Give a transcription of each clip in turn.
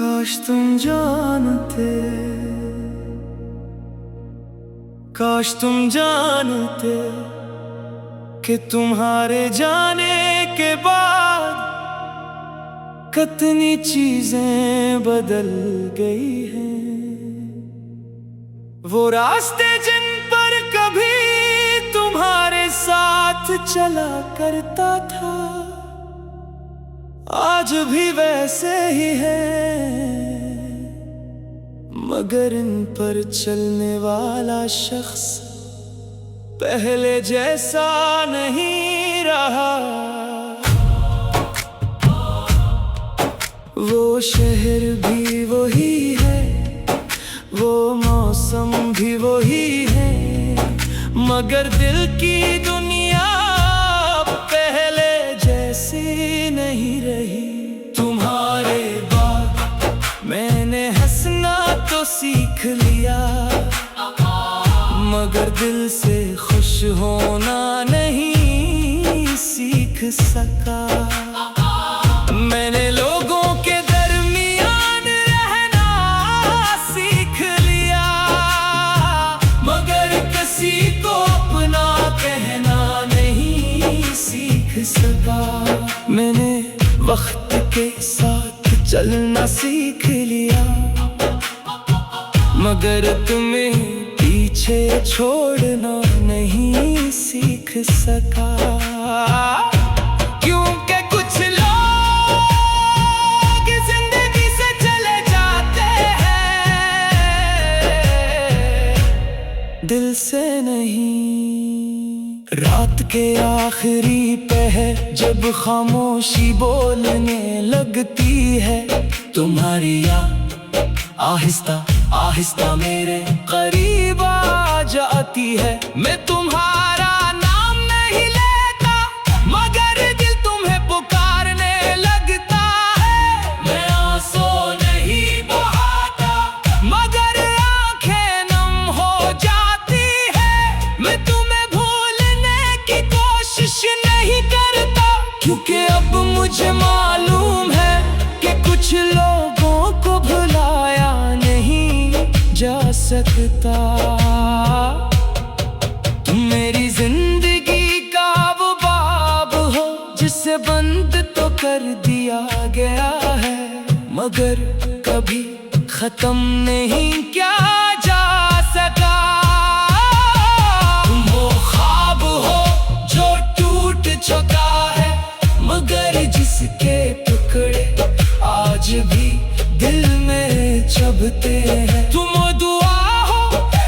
काश तुम जानते, काश तुम जानते कि तुम्हारे जाने के बाद कितनी चीजें बदल गई हैं। वो रास्ते जिन पर कभी तुम्हारे साथ चला करता था आज भी वैसे ही है, मगर इन पर चलने वाला शख्स पहले जैसा नहीं रहा। वो शहर भी वही है, वो मौसम भी वही है, मगर दिल की दुनिया पहले जैसी नहीं रही। तुम्हारे बाद मैंने हंसना तो सीख लिया, मगर दिल से खुश होना नहीं सीख सका। मैंने लोगों के दरमियान रहना सीख लिया, मगर किसी को अपना कहना नहीं सीख सका। मैंने वक्त के साथ चलना सीख लिया, मगर तुम्हें पीछे छोड़ना नहीं सीख सका। क्योंकि कुछ लोग जिंदगी से चले जाते हैं, दिल से नहीं। रात के आखिरी पहर जब खामोशी बोलने लगती है, तुम्हारी याद आहिस्ता आहिस्ता मेरे करीब आ जाती है। मैं तुम्हारा नाम नहीं लेता, मगर दिल तुम्हें पुकारने लगता है। मैं आंसू नहीं बहाता, मगर आंखें नम हो जाती है। मैं तुम्हें भूलने की कोशिश नहीं करता, क्योंकि अब मुझे मालूम है कि कुछ लोगों को भुलाया जा सकता। तुम मेरी जिंदगी का वो बाब हो जिसे बंद तो कर दिया गया है, मगर कभी खत्म नहीं किया जा सका। तुम वो ख्वाब हो जो टूट चुका है, मगर जिसके टुकड़े आज भी दिल में चुभते हैं। तुम दुआ हो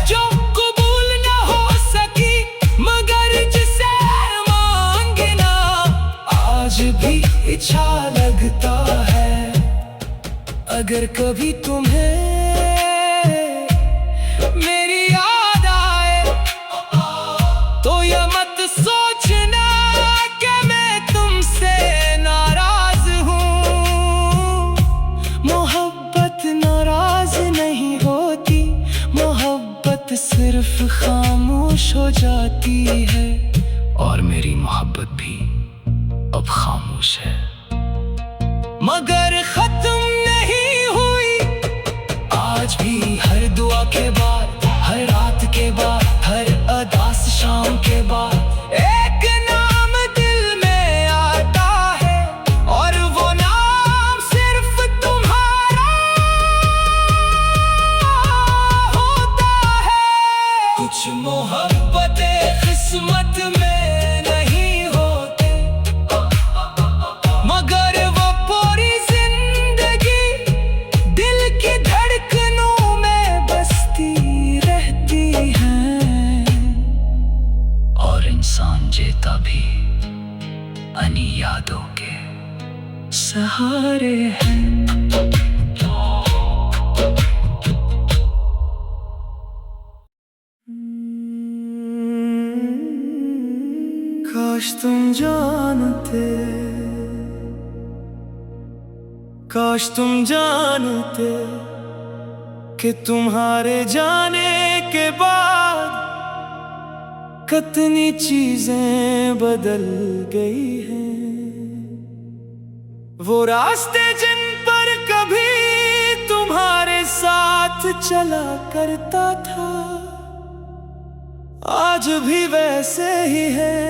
जो कबूल न हो सकी, मगर जिसे मांगना आज भी अच्छा लगता है। अगर कभी तुम्हें मेरी याद आए तो यह मत सोचना कि मैं तुमसे नाराज हूँ। मोहब्बत नाराज नहीं होती, मोहब्बत सिर्फ खामोश हो जाती है। और मेरी मोहब्बत भी अब खामोश है, मगर खत्म नहीं हुई। आज भी हर दुआ के बाद, हर रात के बाद, हर अदास शाम के बाद एक नाम दिल में आता है, और वो नाम सिर्फ तुम्हारा होता है। कुछ मोहब्बतें किस्मत में नहीं होते, मगर वो पूरी जिंदगी दिल की धड़कनों में बसती रहती हैं। और इंसान जीता भी अन्य यादों के सहारे हैं। काश तुम जानते, काश तुम जानते कि तुम्हारे जाने के बाद कितनी चीजें बदल गई हैं। वो रास्ते जिन पर कभी चला करता था, आज भी वैसे ही है,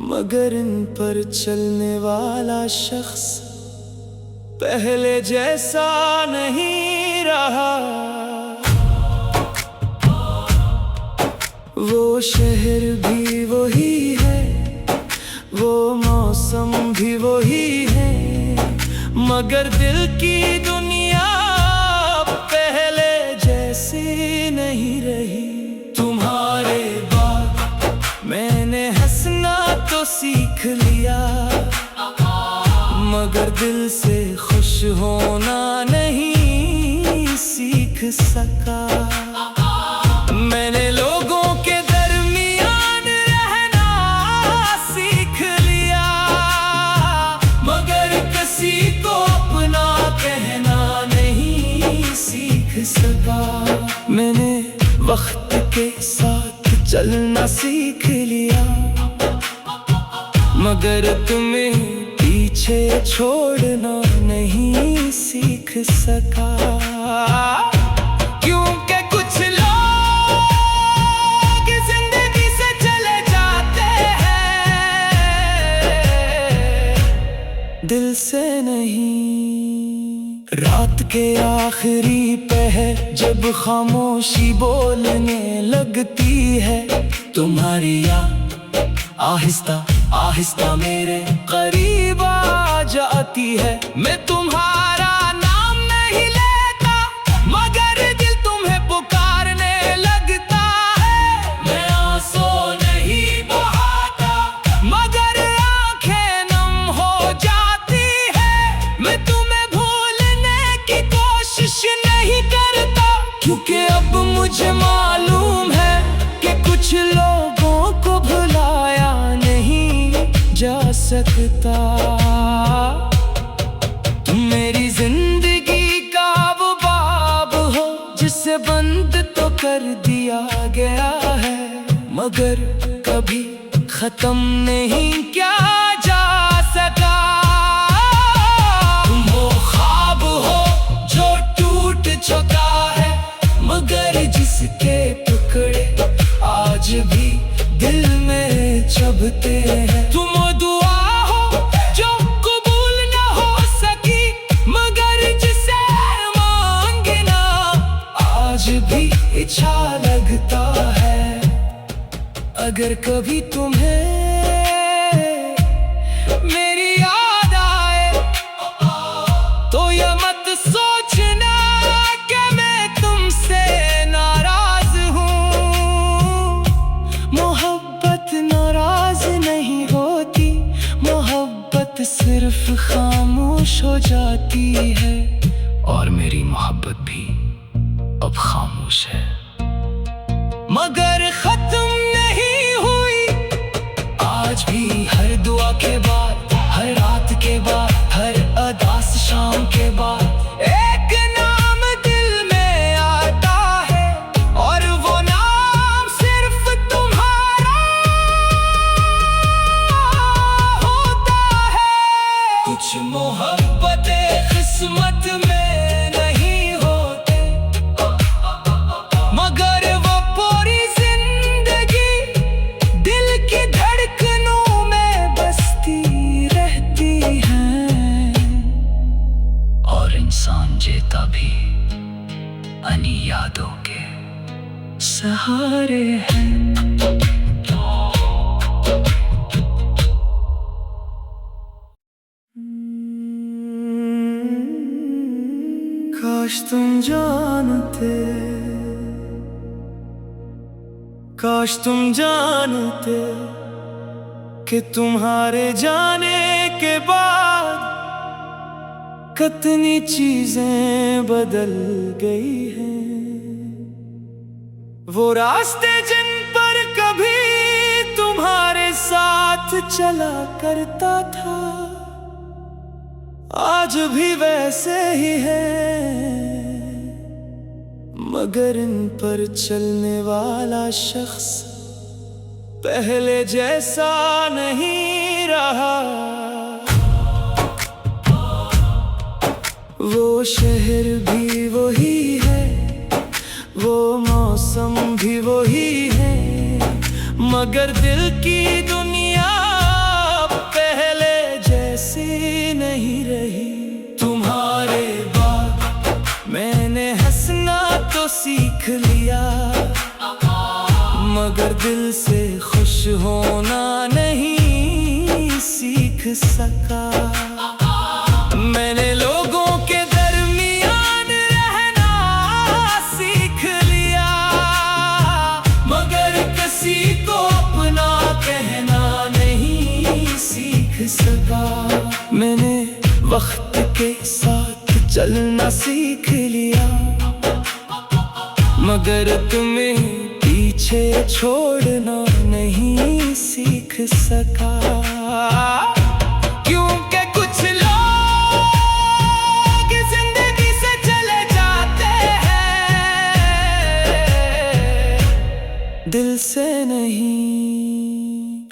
मगर इन पर चलने वाला शख्स पहले जैसा नहीं रहा। वो शहर भी वही है, वो मौसम भी वही है, मगर दिल की दुनिया पहले जैसी नहीं रही। तुम्हारे बाद मैंने हंसना तो सीख लिया, मगर दिल से खुश होना नहीं सीख सका। मैंने लोगों के दरमियान रहना सीख लिया, मगर किसी को अपना कहना नहीं सीख सका। मैंने वक्त के साथ चलना सीख लिया, मगर तुम्हें पीछे छोड़ना नहीं सीख सका। क्योंकि कुछ लोग जिंदगी से चले जाते हैं, दिल से नहीं। रात के आखिरी पहर जब खामोशी बोलने लगती है, तुम्हारी याद आहिस्ता आहिस्ता मेरे करीब आ जाती है। मैं तुम्हारा नाम नहीं लेता, मगर दिल तुम्हें पुकारने लगता है। मैं आंसू नहीं बहाता, मगर आंखें नम हो जाती है। मैं तुम्हें भूलने की कोशिश नहीं करता, क्योंकि अब मुझे मालूम है कि कुछ लोगों को भुलाया जा सकता। तुम मेरी जिंदगी का वो बाब हो जिसे बंद तो कर दिया गया है, मगर कभी खत्म नहीं किया जा सका। तुम वो ख्वाब हो जो टूट चुका है, मगर जिसके टुकड़े आज भी दिल में चुभते हैं। तुम दुआ हो जो कबूल न हो सकी, मगर जिसे मांगना आज भी अच्छा लगता है। अगर कभी तुम्हें मेरी याद आए तो ये मत सोचना कि मैं तुमसे नाराज हूँ। मोहब्बत नाराज नहीं होती, मोहब्बत सिर्फ खामोश हो जाती है, और मेरी मोहब्बत भी अब खामोश है। मगर खत्म नहीं हुई, आज भी हर दुआ के बाद, हर रात के बाद, हर उदास शाम के बाद एक नाम दिल में आता है, और वो नाम सिर्फ तुम्हारा होता है। कुछ मोहब्बतें किस्मत में नहीं होते, मगर वो पूरी जिंदगी दिल की धड़कनों में बसती रहती हैं, और इंसान जीता भी अन्य यादों के सहारे हैं। काश तुम जानते, काश तुम जानते कि तुम्हारे जाने के बाद कितनी चीजें बदल गई हैं। वो रास्ते जिन पर कभी तुम्हारे साथ चला करता था, आज भी वैसे ही है, मगर इन पर चलने वाला शख्स पहले जैसा नहीं रहा। वो शहर भी मगर दिल की दुनिया पहले जैसी नहीं रही। तुम्हारे बाद मैंने हंसना तो सीख लिया, मगर दिल से खुश होना नहीं सीख सका। मैंने लोगों के दरमियान रहना सीख लिया, मगर किसी को अपना कहना नहीं सीख सका। मैंने वक्त के साथ चलना सीख लिया, मगर तुम्हें पीछे छोड़ना नहीं सीख सका। क्योंकि कुछ लोग जिंदगी से चले जाते हैं, दिल से नहीं।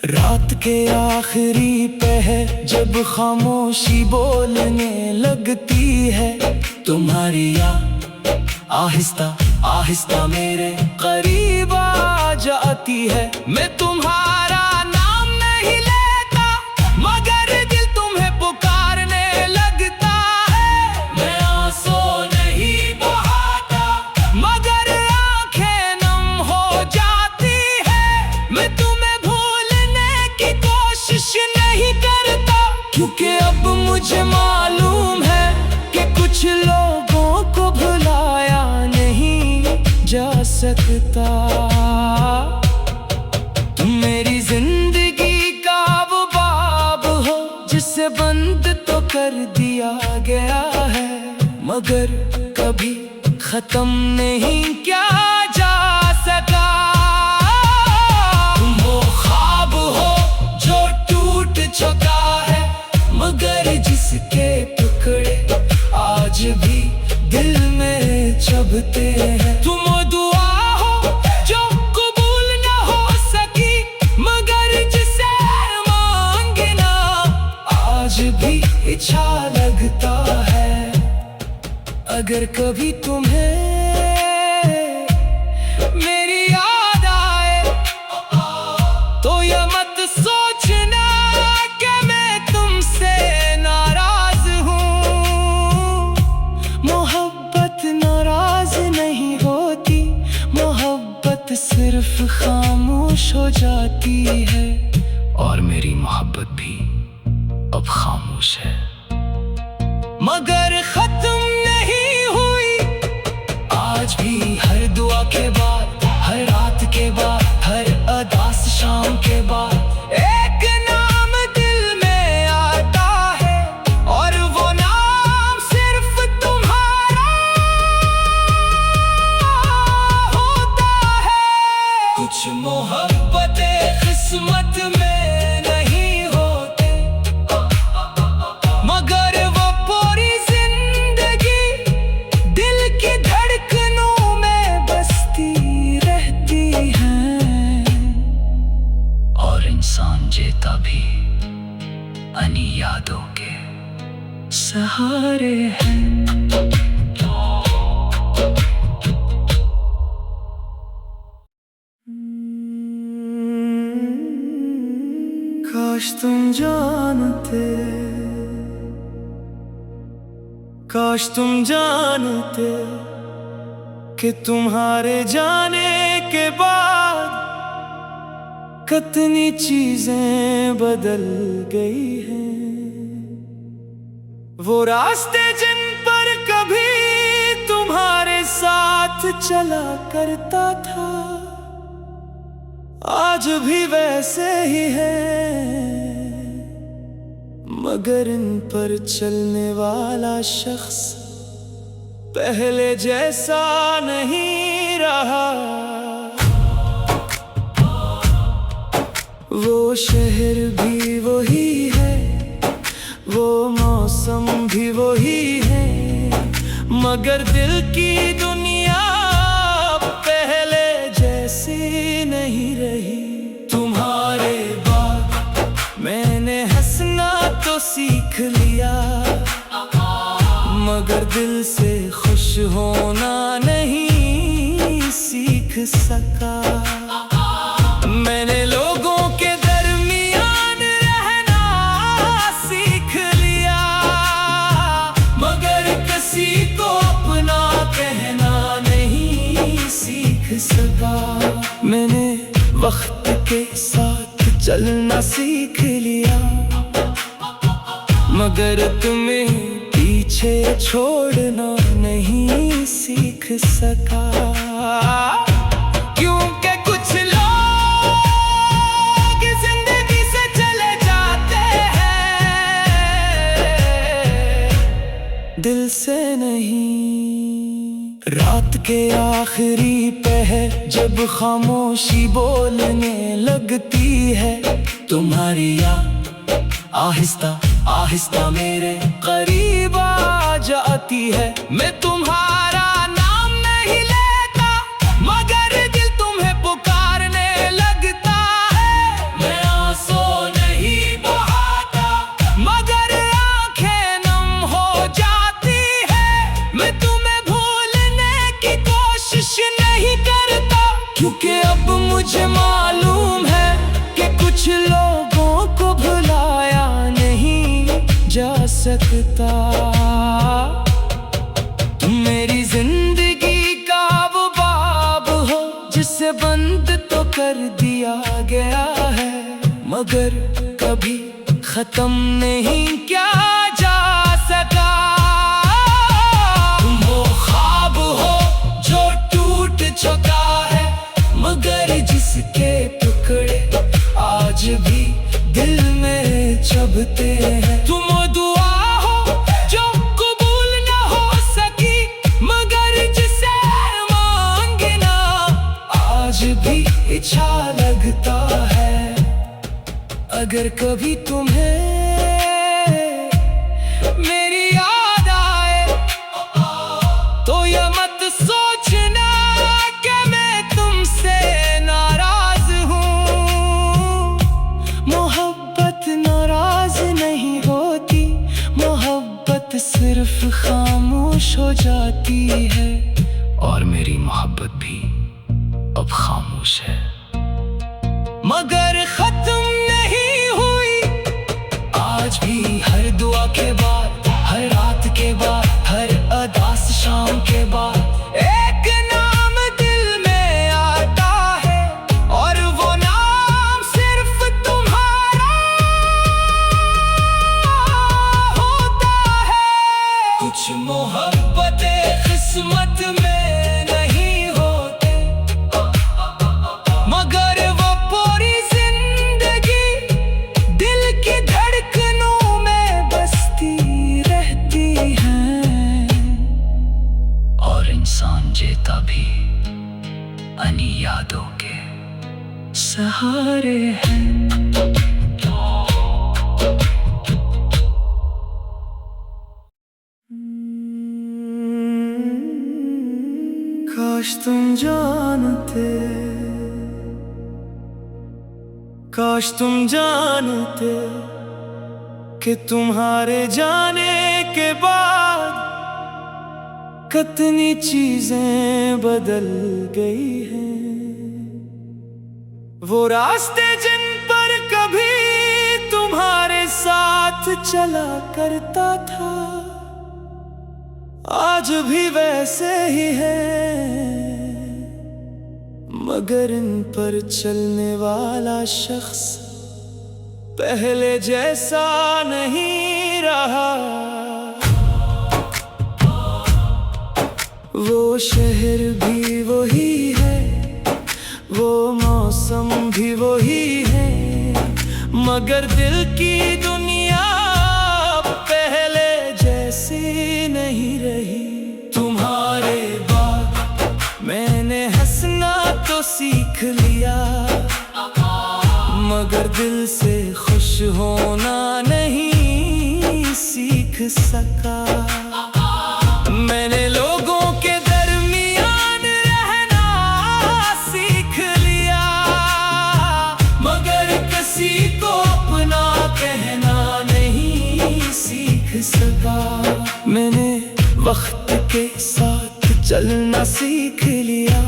रात के आखिरी पहर जब खामोशी बोलने लगती है, तुम्हारी याद आहिस्ता आहिस्ता मेरे करीब आ जाती है। मैं तुम्हारा नाम नहीं लेता, मगर दिल तुम्हें पुकारने लगता है। मैं आंसू नहीं बहाता, मगर आंखें नम हो जाती है। मैं तुम्हें भूलने की कोशिश नहीं करता, क्योंकि अब मुझे मालूम है कि कुछ लोगों को भुलाया जा सकता। तुम मेरी जिंदगी का वो बाब हो जिसे बंद तो कर दिया गया है, मगर कभी खत्म नहीं क्या जा सका। तुम वो ख्वाब हो जो टूट चुका है, मगर जिसके टुकड़े आज भी दिल में चुभते हैं। तुम दुआ हो जो कबूल न हो सकी, मगर जिसे मांगना आज भी अच्छा लगता है। अगर कभी तुम्हें मेरी याद आए तो ये मत सोचना कि मैं तुमसे नाराज हूँ। मोहब्बत नाराज नहीं होती, मोहब्बत सिर्फ खामोश हो जाती है। और मेरी मोहब्बत भी अब खामोश है, मगर खत्म नहीं हुई। आज भी हर दुआ के बाद, हर रात के बाद, हर अदास शाम के बाद एक नाम दिल में आता है, और वो नाम सिर्फ तुम्हारा होता है। कुछ मोहब्बतें किस्मत में नहीं होते, मगर वो पूरी जिंदगी दिल की धड़कनों में बसती रहती हैं। और इंसान जीता भी अन्य यादों के सहारे हैं। काश तुम जानते, काश तुम जानते कि तुम्हारे जाने के बाद कितनी चीजें बदल गई हैं। वो रास्ते जिन पर कभी तुम्हारे साथ चला करता था, आज भी वैसे ही है, मगर इन पर चलने वाला शख्स पहले जैसा नहीं रहा। वो शहर भी वही है, वो मौसम भी वही है, मगर दिल की दुनिया पहले जैसी नहीं रही। तुम्हारे बाद मैंने हंसना तो सीख लिया, मगर दिल से खुश होना नहीं सीख सका। मैंने लोगों के दरमियान रहना सीख लिया, मगर किसी को अपना कहना नहीं सीख सका। मैंने वक्त के साथ चलना सीख लिया, मगर तुम्हें पीछे छोड़ना नहीं सीख सका। क्योंकि कुछ लोग जिंदगी से चले जाते हैं, दिल से नहीं। रात के आखिरी पहर जब खामोशी बोलने लगती है, तुम्हारी याद आहिस्ता आहिस्ता मेरे करीब आ जाती है। मैं तुम्हारा नाम नहीं लेता, मगर दिल तुम्हें पुकारने लगता है। मैं आंसू नहीं बहाता, मगर आंखें नम हो जाती है। मैं तुम्हें भूलने की कोशिश नहीं करता, क्योंकि अब मुझे मालूम है कि कुछ लोगों को भुलाया जा सकता। तुम मेरी जिंदगी का वो बाब हो जिसे बंद तो कर दिया गया है, मगर कभी खत्म नहीं किया जा सका। तुम वो ख्वाब हो जो टूट चुका है, मगर जिसके टुकड़े आज भी दिल में चुभते हैं। तुम दुआ हो जो कबूल न हो सकी, मगर जिसे मांगना आज भी अच्छा लगता है। अगर कभी तुम्हें मेरी याद आए तो ये मत सोचना कि मैं तुमसे नाराज हूँ। मोहब्बत नाराज नहीं होती, मोहब्बत सिर्फ खामोश हो जाती है। और मेरी मोहब्बत भी अब खामोश है, मगर खत्म नहीं हुई। आज भी हर दुआ के बाद, हर रात के बाद, हर अदास शाम के बाद एक नाम दिल में आता है, और वो नाम सिर्फ तुम्हारा होता है। कुछ मोहब्बतें किस्मत में नहीं होते, मगर वो पूरी जिंदगी दिल की धड़कनों में बसती रहती हैं। और इंसान जीता भी अन्य यादों के सहारे हैं। काश तुम जानते, काश तुम जानते कि तुम्हारे जाने के बाद कितनी चीजें बदल गई हैं। वो रास्ते जिन पर कभी तुम्हारे साथ चला करता था, आज भी वैसे ही है, मगर इन पर चलने वाला शख्स पहले जैसा नहीं रहा। वो शहर भी वही है, वो मौसम भी वही है, मगर दिल की दुनिया पहले जैसी नहीं रही। तुम्हारे बाद मैंने हंसना तो सीख लिया, मगर दिल से खुश होना नहीं सीख सका। मैंने लोगों के दरमियान रहना सीख लिया, मगर किसी को अपना कहना नहीं सीख सका। मैंने वक्त के साथ चलना सीख लिया,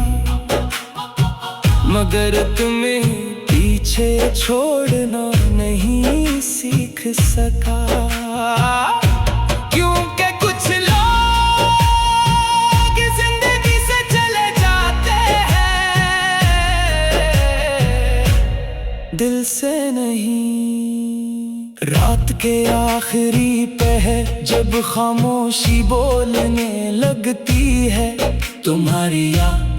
मगर तुम्हें पीछे छोड़ना नहीं सीख सका। क्योंकि कुछ लोग जिंदगी से चले जाते हैं, दिल से नहीं। रात के आखिरी पहर जब खामोशी बोलने लगती है, तुम्हारी याद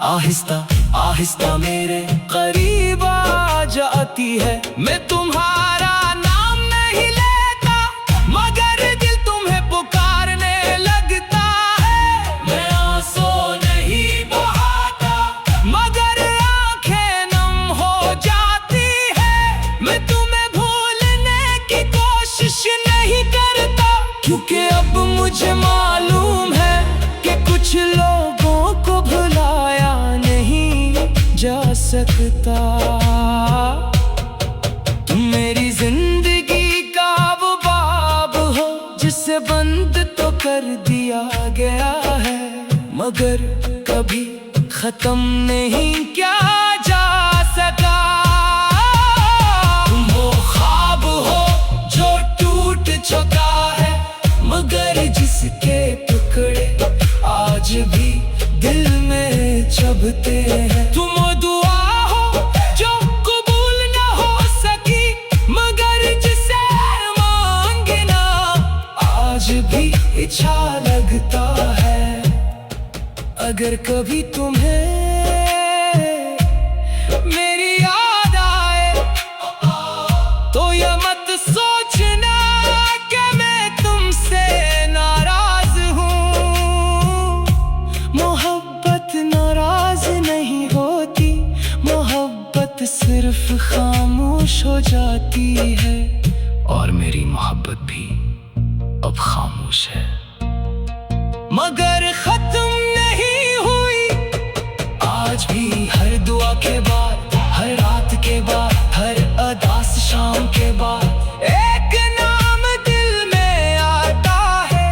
आहिस्ता आहिस्ता मेरे करीब आ जाती है। मैं तुम्हारा नाम नहीं लेता, मगर दिल तुम्हें पुकारने लगता है। मैं आंसू नहीं बहाता, मगर आंखें नम हो जाती है। मैं तुम्हें भूलने की कोशिश नहीं करता, क्योंकि अब मुझे मालूम है कि कुछ लोगों को भुलाया जा सकता। तुम मेरी जिंदगी का वो बाब हो जिसे बंद तो कर दिया गया है, मगर कभी खत्म नहीं किया जा सका। तुम वो ख्वाब हो जो टूट चुका है, मगर जिसके टुकड़े आज भी दिल में चुभते हैं। तुम दुआ हो जो कबूल न हो सकी, मगर जिसे मांगना आज भी अच्छा लगता है। अगर कभी तुम्हें मेरी याद आए तो ये मत सोचना कि मैं तुमसे नाराज हूँ। मोहब्बत नाराज नहीं होती, मोहब्बत सिर्फ खामोश हो जाती है। और मेरी मोहब्बत भी अब खामोश है, मगर खत्म नहीं हुई। आज भी हर दुआ के बाद, हर रात के बाद, हर अदास शाम के बाद एक नाम दिल में आता है,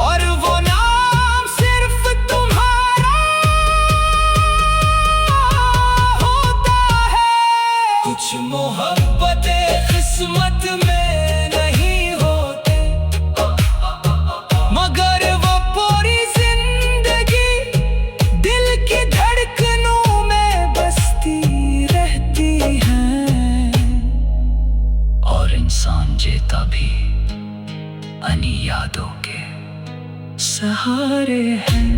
और वो नाम सिर्फ तुम्हारा होता है। कुछ मोहब्बतें किस्मत में नहीं होते, मगर वो पूरी जिंदगी दिल की धड़कनों में बसती रहती हैं। और इंसान जीता भी अन्य यादों के सहारे हैं।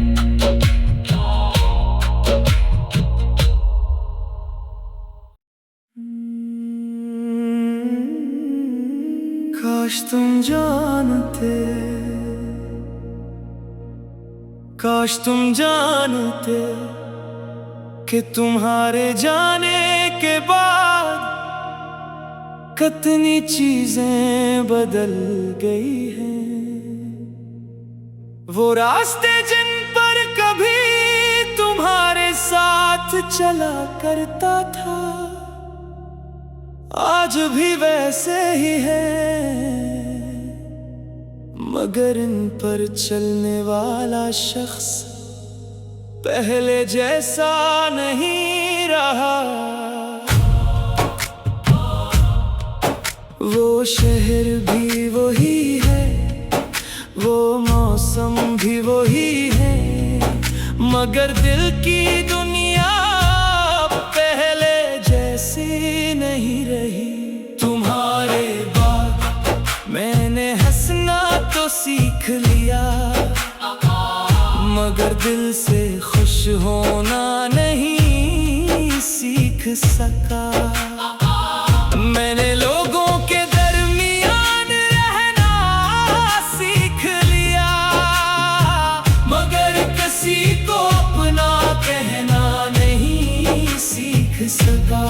काश तुम जानते, काश तुम जानते कि तुम्हारे जाने के बाद कितनी चीजें बदल गई हैं। वो रास्ते जिन पर कभी तुम्हारे साथ चला करता था, आज भी वैसे ही है, मगर इन पर चलने वाला शख्स पहले जैसा नहीं रहा। वो शहर भी वही है, वो मौसम भी वही है, मगर दिल की दुनिया पहले जैसी नहीं रही। तुम्हारे बाद मैंने हंसना तो सीख लिया, मगर दिल से खुश होना नहीं सीख सका। मैंने लोगों के दरमियान रहना सीख लिया, मगर किसी को अपना कहना नहीं सीख सका।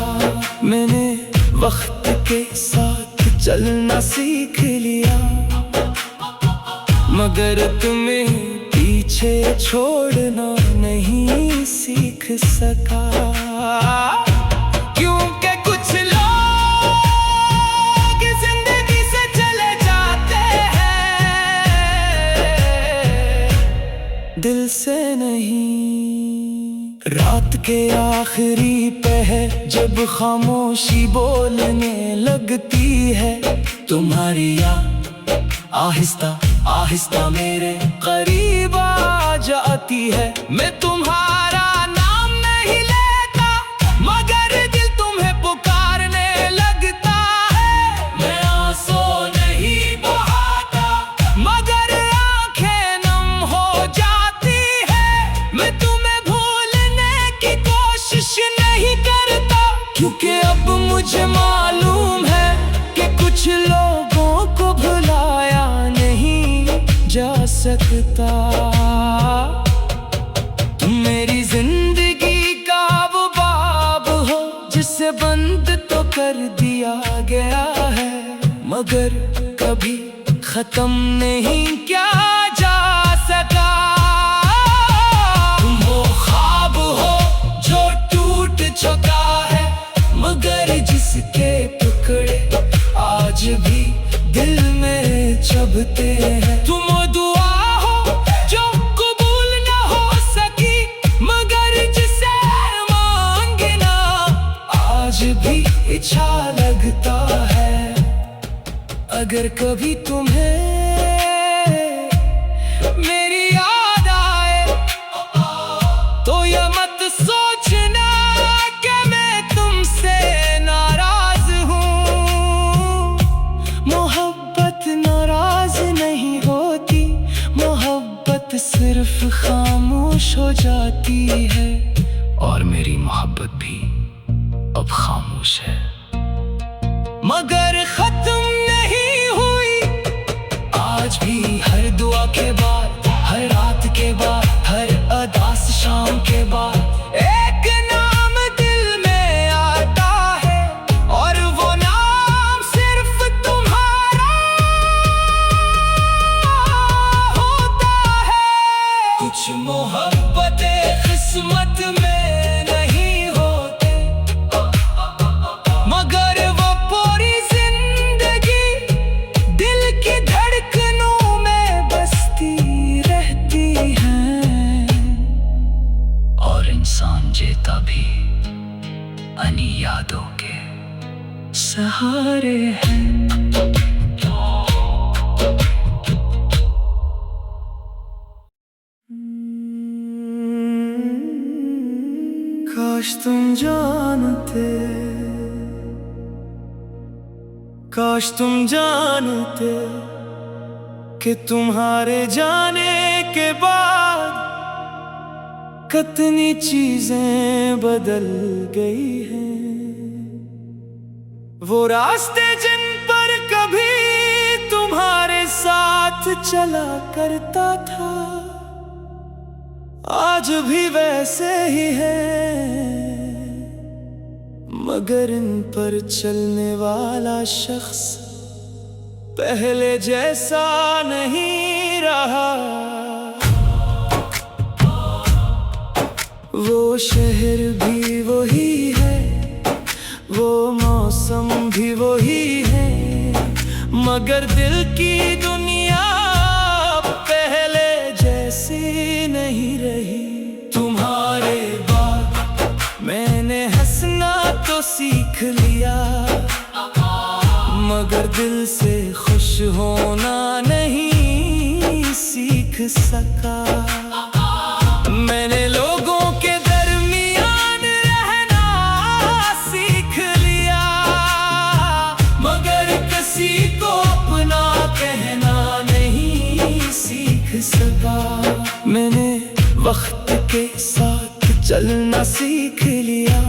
मैंने वक्त के साथ चलना सीख लिया, मगर तुम्हें पीछे छोड़ना नहीं सीख सका। क्योंकि कुछ लोग जिंदगी से चले जाते हैं, दिल से नहीं। रात के आखिरी पहर जब खामोशी बोलने लगती है, तुम्हारी याद आहिस्ता आहिस्ता मेरे करीब आ जाती है। मैं तुम्हारा नाम नहीं लेता मगर दिल तुम्हें पुकारने लगता है। मैं आंसू नहीं बहाता मगर आंखें नम हो जाती है। मैं तुम्हें भूलने की कोशिश नहीं करता, क्योंकि अब मुझे मालूम है कि कुछ लोगों को भुलाया नहीं जा सकता। तुम मेरी जिंदगी का वो बाब हो जिसे बंद तो कर दिया गया है, मगर कभी खत्म नहीं क्या जा सका। तुम वो ख्वाब हो जो टूट चुका है, मगर जिसके टुकड़े आज भी दिल में चुभते हैं। तुम वो दुआ हो जो कबूल न हो सकी, मगर जिसे मांगना आज भी अच्छा लगता है। अगर कभी तुम्हें मेरी याद आए तो ये मत सोचना कि मैं तुमसे नाराज हूँ। मोहब्बत नाराज नहीं होती, मोहब्बत सिर्फ खामोश हो जाती है। और मेरी मोहब्बत भी अब खामोश है, मगर खत्म नहीं हुई। आज भी हर दुआ के बाद, हर रात के बाद, हर उदास शाम के बाद एक नाम दिल में आता है, और वो नाम सिर्फ तुम्हारा होता है। कुछ मोहब्बतें किस्मत में नहीं होते, मगर वो पूरी जिंदगी दिल की धड़कनों में बसती रहती हैं। और इंसान जीता भी अन्य यादों के सहारे हैं। काश तुम जानते, काश तुम जानते कि तुम्हारे जाने के बाद कितनी चीजें बदल गई हैं। वो रास्ते जिन पर कभी तुम्हारे साथ चला करता था, आज भी वैसे ही है, मगर इन पर चलने वाला शख्स पहले जैसा नहीं रहा। वो शहर भी वही है, वो मौसम भी वही है, मगर दिल की दुनिया पहले जैसी नहीं रही। तुम्हारे बाद मैंने हंसना तो सीख लिया, मगर दिल से खुश होना नहीं सीख सका। मैंने लोगों के दरमियान रहना सीख लिया, मगर किसी को अपना कहना नहीं सीख सका। मैंने वक्त के साथ चलना सीख लिया,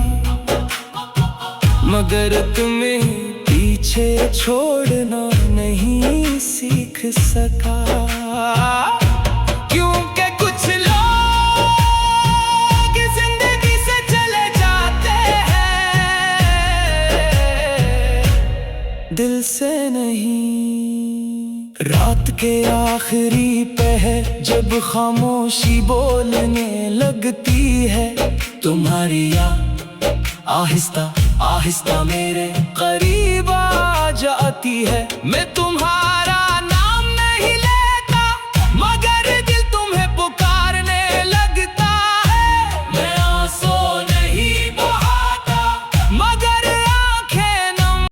मगर तुम्हें पीछे छोड़ना नहीं सीख सका। क्योंकि कुछ लोग जिंदगी से चले जाते हैं, दिल से नहीं। रात के आखिरी पहर जब खामोशी बोलने लगती है, तुम्हारी याद आहिस्ता आहिस्ता मेरे करीब आ जाती है। मैं तुम्हारा